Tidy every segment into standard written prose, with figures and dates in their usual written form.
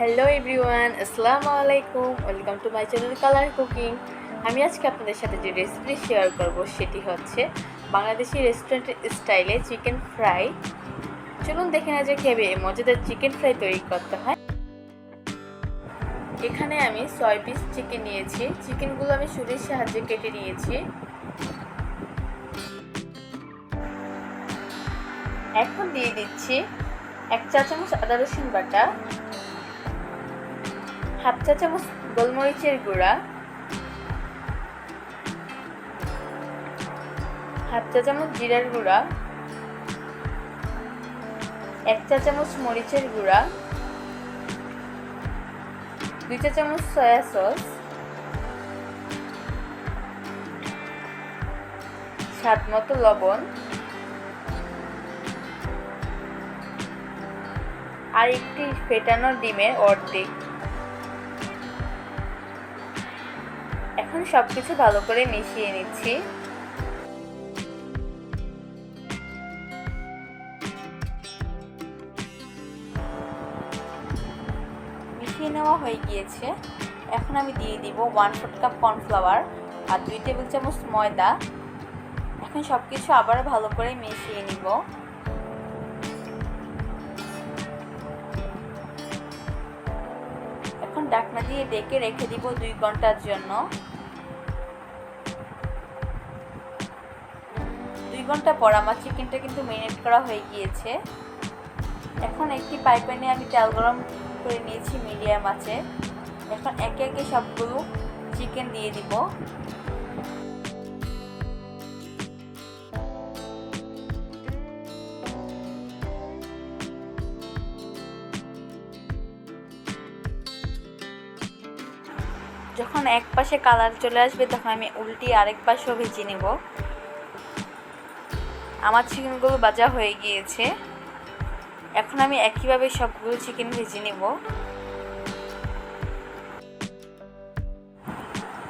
Hello everyone, আসসালামু আলাইকুম। Welcome to my channel colour cooking. আমি আজকে আপনাদের সাথে যে রেসিপি শেয়ার করব সেটি হচ্ছে বাংলাদেশি রেস্টুরেন্টের স্টাইলে চিকেন ফ্রাই। চলুন দেখে না যে কীভাবে এই মজাদার চিকেন ফ্রাই তৈরি করতে হয়। এখানে আমি 6 পিস চিকেন নিয়েছি। চিকেনগুলো আমি ছুরির সাহায্যে কেটে নিয়েছি। এখন দিয়ে দিচ্ছি 1 চা চামচ আদা রসুন বাটা, হাফ চা চামচ গোলমরিচের গুঁড়া, হাফ চা চামচ জিরার গুঁড়া, 1 চা চামচ মরিচের গুঁড়া, 2 চা চামচ সয়া সস, স্বাদ মতো লবণ আর একটি ফেটানো ডিমের অর্ধেক। এখন সবকিছু ভালো করে মিশিয়ে নিচ্ছি। মিশিয়ে নেওয়া হয়ে গিয়েছে। এখন আমি দিয়ে দিব 1/4 কাপ কর্নফ্লাওয়ার আর 2 টেবিল চামচ ময়দা। এখন সবকিছু আবার ভালো করে মিশিয়ে নিব। এখন ঢাকনা দিয়ে ঢেকে রেখে দিব 2 ঘন্টার জন্য। 2 ঘন্টা পর আমার চিকেনটা কিন্তু ম্যারিনেট করা হয়ে গিয়েছে। এখন একটি ফ্রাই প্যানে আমি তেল গরম করে নিয়েছি মিডিয়াম আঁচে। এখন একে একে সবগুলো চিকেন দিয়ে দিব। যখন এক পাশে কালার চলে আসবে তখন আমি উল্টিয়ে আরেক পাশেও ভেজে নেব। আমার চিকেনগুলো ভাজা হয়ে গিয়েছে। এখন আমি একইভাবে সবগুলো চিকেন ভেজে নেব।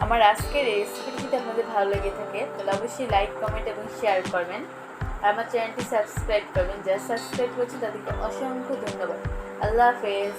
আমার আজকের রেসিপিটি যদি আপনাদের ভালো লেগে থাকে তাহলে অবশ্যই লাইক, কমেন্ট এবং শেয়ার করবেন। আর আমার চ্যানেলটি সাবস্ক্রাইব করবেন। যারা সাবস্ক্রাইব করছে তাদেরকে অসংখ্য ধন্যবাদ। আল্লাহ হাফেজ।